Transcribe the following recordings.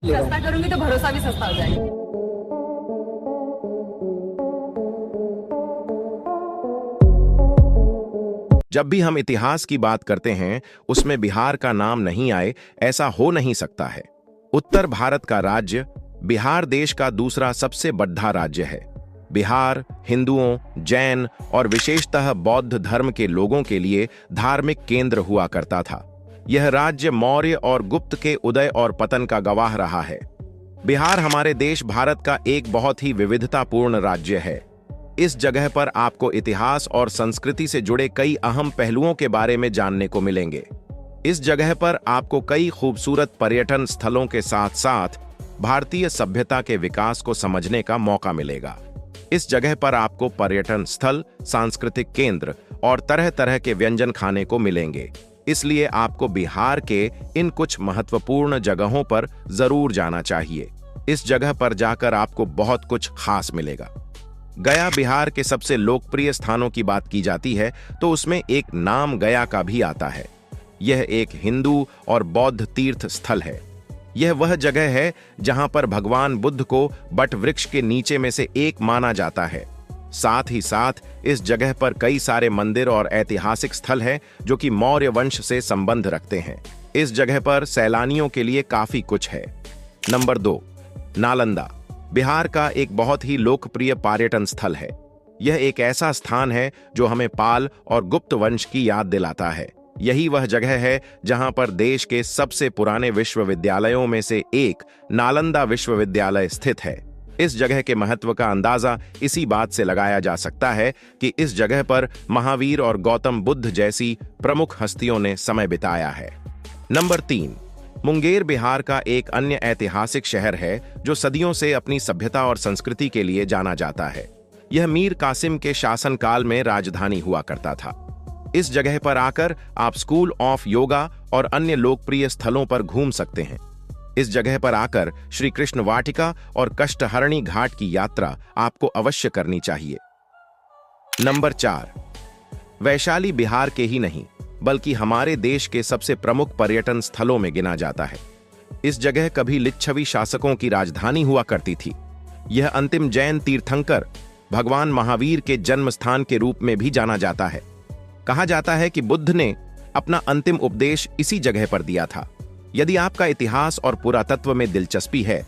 सस्ता करूंगी तो भरोसा भी सस्ता हो जाएगा। जब भी हम इतिहास की बात करते हैं उसमें बिहार का नाम नहीं आए ऐसा हो नहीं सकता है। उत्तर भारत का राज्य बिहार देश का दूसरा सबसे बड़ा राज्य है। बिहार हिंदुओं, जैन और विशेषतः बौद्ध धर्म के लोगों के लिए धार्मिक केंद्र हुआ करता था। यह राज्य मौर्य और गुप्त के उदय और पतन का गवाह रहा है। बिहार हमारे देश भारत का एक बहुत ही विविधतापूर्ण राज्य है। इस जगह पर आपको इतिहास और संस्कृति से जुड़े कई अहम पहलुओं के बारे में जानने को मिलेंगे। इस जगह पर आपको कई खूबसूरत पर्यटन स्थलों के साथ साथ भारतीय सभ्यता के विकास को समझने का मौका मिलेगा। इस जगह पर आपको पर्यटन स्थल, सांस्कृतिक केंद्र और तरह तरह के व्यंजन खाने को मिलेंगे। इसलिए आपको बिहार के इन कुछ महत्वपूर्ण जगहों पर जरूर जाना चाहिए। इस जगह पर जाकर आपको बहुत कुछ खास मिलेगा। गया बिहार के सबसे लोकप्रिय स्थानों की बात की जाती है तो उसमें एक नाम गया का भी आता है। यह एक हिंदू और बौद्ध तीर्थ स्थल है। यह वह जगह है जहां पर भगवान बुद्ध को बट वृक्ष के नीचे में से एक माना जाता है। साथ ही साथ इस जगह पर कई सारे मंदिर और ऐतिहासिक स्थल हैं जो कि मौर्य वंश से संबंध रखते हैं। इस जगह पर सैलानियों के लिए काफी कुछ है। नंबर 2, नालंदा बिहार का एक बहुत ही लोकप्रिय पर्यटन स्थल है। यह एक ऐसा स्थान है जो हमें पाल और गुप्त वंश की याद दिलाता है। यही वह जगह है जहां पर देश के सबसे पुराने विश्वविद्यालयों में से एक नालंदा विश्वविद्यालय स्थित है। इस जगह के महत्व का अंदाजा इसी बात से लगाया जा सकता है कि इस जगह पर महावीर और गौतम बुद्ध जैसी प्रमुख हस्तियों ने समय बिताया है। नंबर 3, मुंगेर बिहार का एक अन्य ऐतिहासिक शहर है जो सदियों से अपनी सभ्यता और संस्कृति के लिए जाना जाता है। यह मीर कासिम के शासनकाल में राजधानी हुआ करता था। इस जगह पर आकर आप स्कूल ऑफ योगा और अन्य लोकप्रिय स्थलों पर घूम सकते हैं। इस जगह पर आकर श्री कृष्ण वाटिका और कष्टहरणी घाट की यात्रा आपको अवश्य करनी चाहिए। नंबर 4, वैशाली बिहार के ही नहीं बल्कि हमारे देश के सबसे प्रमुख पर्यटन स्थलों में गिना जाता है। इस जगह कभी लिच्छवी शासकों की राजधानी हुआ करती थी। यह अंतिम जैन तीर्थंकर भगवान महावीर के जन्म स्थान के रूप में भी जाना जाता है। कहा जाता है कि बुद्ध ने अपना अंतिम उपदेश इसी जगह पर दिया था। यदि आपका इतिहास और पुरातत्व में दिलचस्पी है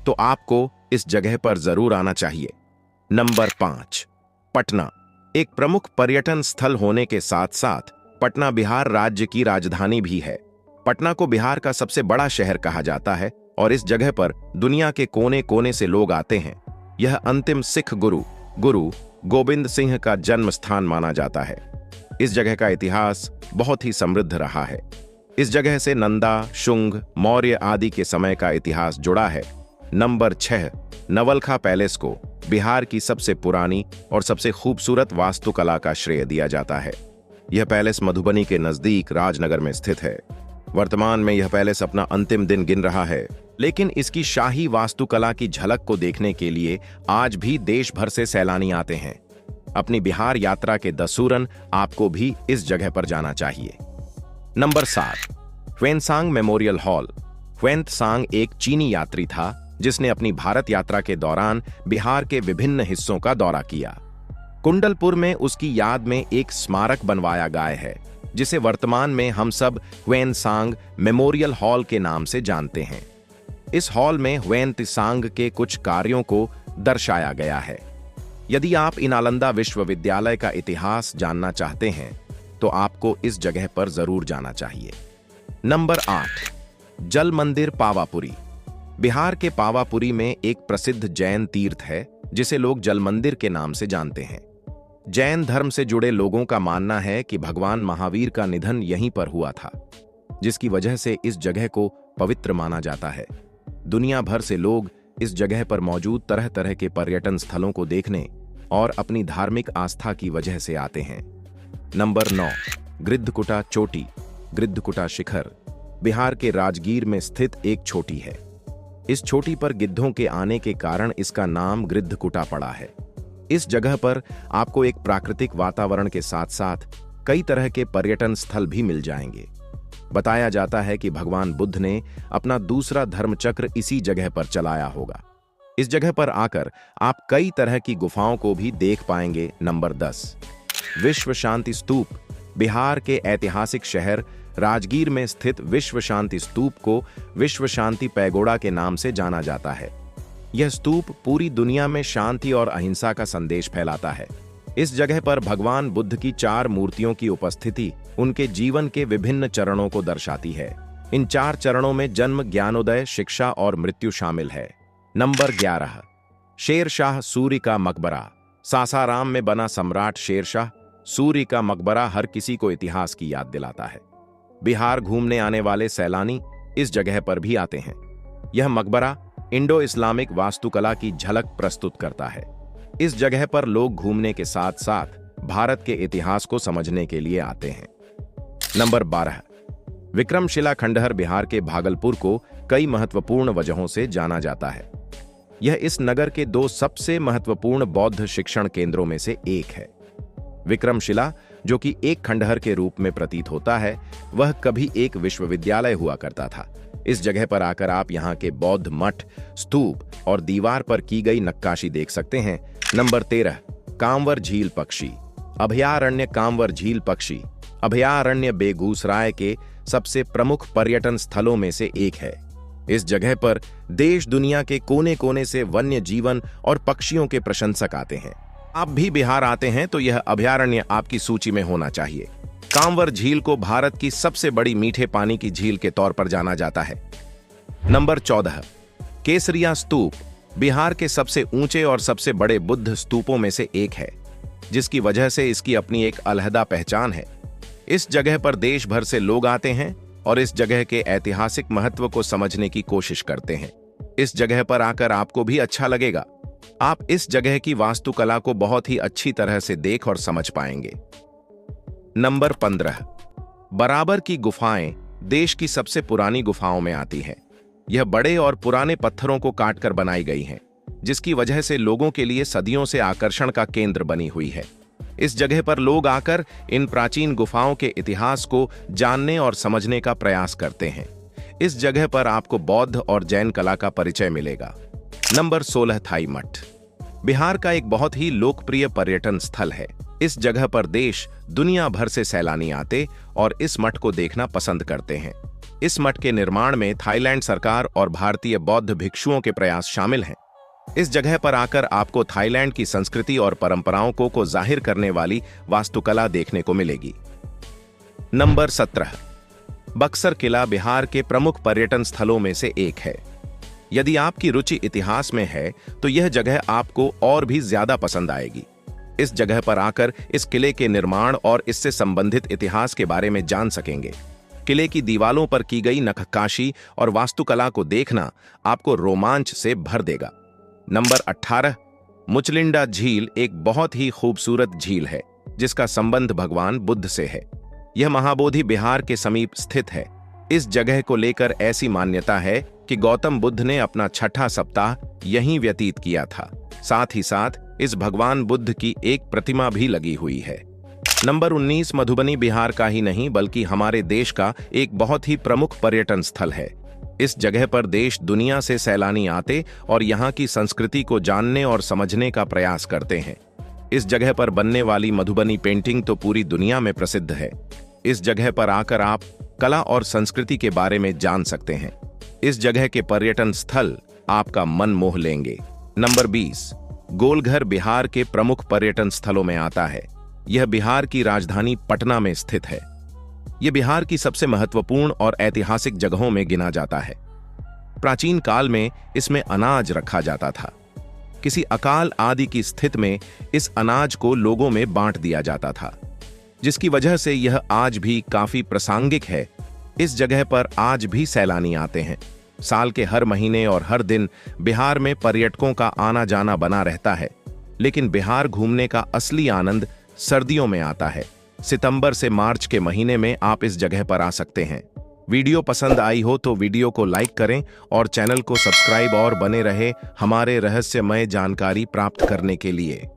तो आपको इस जगह पर जरूर आना चाहिए। नंबर 5, पटना एक प्रमुख पर्यटन स्थल होने के साथ साथ पटना बिहार राज्य की राजधानी भी है। पटना को बिहार का सबसे बड़ा शहर कहा जाता है और इस जगह पर दुनिया के कोने कोने से लोग आते हैं। यह अंतिम सिख गुरु गोविंद सिंह का जन्म स्थान माना जाता है। इस जगह का इतिहास बहुत ही समृद्ध रहा है। इस जगह से नंदा, शुंग, मौर्य आदि के समय का इतिहास जुड़ा है। नंबर 6, नवलखा पैलेस को बिहार की सबसे पुरानी और सबसे खूबसूरत वास्तुकला का श्रेय दिया जाता है। यह पैलेस मधुबनी के नजदीक राजनगर में स्थित है। वर्तमान में यह पैलेस अपना अंतिम दिन गिन रहा है, लेकिन इसकी शाही वास्तुकला की झलक को देखने के लिए आज भी देश भर से सैलानी आते हैं। अपनी बिहार यात्रा के दसूरन आपको भी इस जगह पर जाना चाहिए। Number 7, Xuanzang memorial hall. Xuanzang एक चीनी यात्री था जिसने अपनी भारत यात्रा के दौरान बिहार के विभिन्न हिस्सों का दौरा किया। कुंडलपुर में उसकी याद में एक स्मारक बनवाया गया है जिसे वर्तमान में हम सब ह्वेनसांग मेमोरियल हॉल के नाम से जानते हैं। इस हॉल में ह्वेनसांग के कुछ कार्यों को दर्शाया गया है। यदि आप नालंदा विश्वविद्यालय का इतिहास जानना चाहते हैं तो आपको इस जगह पर जरूर जाना चाहिए। नंबर 8, जल मंदिर पावापुरी। बिहार के पावापुरी में एक प्रसिद्ध जैन तीर्थ है जिसे लोग जल मंदिर के नाम से जानते हैं। जैन धर्म से जुड़े लोगों का मानना है कि भगवान महावीर का निधन यहीं पर हुआ था, जिसकी वजह से इस जगह को पवित्र माना जाता है। दुनिया भर से लोग इस जगह पर मौजूद तरह तरह के पर्यटन स्थलों को देखने और अपनी धार्मिक आस्था की वजह से आते हैं। नंबर 9, गिद्धकुटा चोटी। गिद्धकुटा शिखर बिहार के राजगीर में स्थित एक चोटी है। इस चोटी पर गिद्धों के आने के कारण इसका नाम गिद्धकुटा पड़ा है। इस जगह पर आपको एक प्राकृतिक वातावरण के साथ साथ कई तरह के पर्यटन स्थल भी मिल जाएंगे। बताया जाता है कि भगवान बुद्ध ने अपना दूसरा धर्मचक्र इसी जगह पर चलाया होगा। इस जगह पर आकर आप कई तरह की गुफाओं को भी देख पाएंगे। नंबर 10, विश्व शांति स्तूप। बिहार के ऐतिहासिक शहर राजगीर में स्थित विश्व शांति स्तूप को विश्व शांति पैगोडा के नाम से जाना जाता है। यह स्तूप पूरी दुनिया में शांति और अहिंसा का संदेश फैलाता है। इस जगह पर भगवान बुद्ध की 4 मूर्तियों की उपस्थिति उनके जीवन के विभिन्न चरणों को दर्शाती है। इन 4 चरणों में जन्म, ज्ञानोदय, शिक्षा और मृत्यु शामिल है। नंबर 11, शेर शाह सूरी का मकबरा। सासाराम में बना सम्राट शेर शाह सूरी का मकबरा हर किसी को इतिहास की याद दिलाता है। बिहार घूमने आने वाले सैलानी इस जगह पर भी आते हैं। यह मकबरा इंडो इस्लामिक वास्तुकला की झलक प्रस्तुत करता है। इस जगह पर लोग घूमने के साथ साथ भारत के इतिहास को समझने के लिए आते हैं। नंबर 12, विक्रमशिला खंडहर। बिहार के भागलपुर को कई महत्वपूर्ण वजहों से जाना जाता है। यह इस नगर के 2 सबसे महत्वपूर्ण बौद्ध शिक्षण केंद्रों में से एक है। विक्रमशिला, जो कि एक खंडहर के रूप में प्रतीत होता है, वह कभी एक विश्वविद्यालय हुआ करता था। इस जगह पर आकर आप यहाँ के बौद्ध मठ, स्तूप और दीवार पर की गई नक्काशी देख सकते हैं। नंबर 13, कांवर झील पक्षी अभयारण्य। कांवर झील पक्षी अभयारण्य बेगूसराय के सबसे प्रमुख पर्यटन स्थलों में से एक है। इस जगह पर देश दुनिया के कोने कोने से वन्य जीवन और पक्षियों के प्रशंसक आते हैं। आप भी बिहार आते हैं तो यह अभयारण्य आपकी सूची में होना चाहिए। कांवर झील को भारत की सबसे बड़ी मीठे पानी की झील के तौर पर जाना जाता है। नंबर 14, केसरिया स्तूप। बिहार के सबसे ऊंचे और सबसे बड़े बुद्ध स्तूपों में से एक है, जिसकी वजह से इसकी अपनी एक अलहदा पहचान है। इस जगह पर देश भर से लोग आते हैं और इस जगह के ऐतिहासिक महत्व को समझने की कोशिश करते हैं। इस जगह पर आकर आपको भी अच्छा लगेगा। आप इस जगह की वास्तुकला को बहुत ही अच्छी तरह से देख और समझ पाएंगे। नंबर 15, बराबर की गुफाएं देश की सबसे पुरानी गुफाओं में आती हैं। यह बड़े और पुराने पत्थरों को काटकर बनाई गई हैं, जिसकी वजह से लोगों के लिए सदियों से आकर्षण का केंद्र बनी हुई है। इस जगह पर लोग आकर इन प्राचीन गुफाओं के इतिहास को जानने और समझने का प्रयास करते हैं। इस जगह पर आपको बौद्ध और जैन कला का परिचय मिलेगा। नंबर 16, थाई मठ। बिहार का एक बहुत ही लोकप्रिय पर्यटन स्थल है। इस जगह पर देश दुनिया भर से सैलानी आते और इस मठ को देखना पसंद करते हैं। इस मठ के निर्माण में थाईलैंड सरकार और भारतीय बौद्ध भिक्षुओं के प्रयास शामिल हैं। इस जगह पर आकर आपको थाईलैंड की संस्कृति और परंपराओं को जाहिर करने वाली वास्तुकला देखने को मिलेगी। नंबर 17, बक्सर किला बिहार के प्रमुख पर्यटन स्थलों में से एक है। यदि आपकी रुचि इतिहास में है तो यह जगह आपको और भी ज्यादा पसंद आएगी। इस जगह पर आकर इस किले के निर्माण और इससे संबंधित इतिहास के बारे में जान सकेंगे। किले की दीवालों पर की गई नक्काशी और वास्तुकला को देखना आपको रोमांच से भर देगा। नंबर 18, मुचलिंडा झील एक बहुत ही खूबसूरत झील है, जिसका संबंध भगवान बुद्ध से है। यह महाबोधि बिहार के समीप स्थित है। इस जगह को लेकर ऐसी मान्यता है कि गौतम बुद्ध ने अपना 6ठा सप्ताह यहीं व्यतीत किया था। साथ ही साथ इस भगवान बुद्ध की एक प्रतिमा भी लगी हुई है। नंबर 19, मधुबनी बिहार का ही नहीं बल्कि हमारे देश का एक बहुत ही प्रमुख पर्यटन स्थल है। इस जगह पर देश दुनिया से सैलानी आते और यहाँ की संस्कृति को जानने और समझने का प्रयास करते हैं। इस जगह पर बनने वाली मधुबनी पेंटिंग तो पूरी दुनिया में प्रसिद्ध है। इस जगह पर आकर आप कला और संस्कृति के बारे में जान सकते हैं। इस जगह के पर्यटन स्थल आपका मन मोह लेंगे। नंबर 20, गोलघर बिहार के प्रमुख पर्यटन स्थलों में आता है। यह बिहार की राजधानी पटना में स्थित है। यह बिहार की सबसे महत्वपूर्ण और ऐतिहासिक जगहों में गिना जाता है। प्राचीन काल में इसमें अनाज रखा जाता था। किसी अकाल आदि की स्थिति में इस अनाज को लोगों में बांट दिया जाता था, जिसकी वजह से यह आज भी काफी प्रासंगिक है। इस जगह पर आज भी सैलानी आते हैं। साल के हर महीने और हर दिन बिहार में पर्यटकों का आना जाना बना रहता है, लेकिन बिहार घूमने का असली आनंद सर्दियों में आता है। सितंबर से मार्च के महीने में आप इस जगह पर आ सकते हैं। वीडियो पसंद आई हो तो वीडियो को लाइक करें और चैनल को सब्सक्राइब और बने रहे हमारे रहस्यमय जानकारी प्राप्त करने के लिए।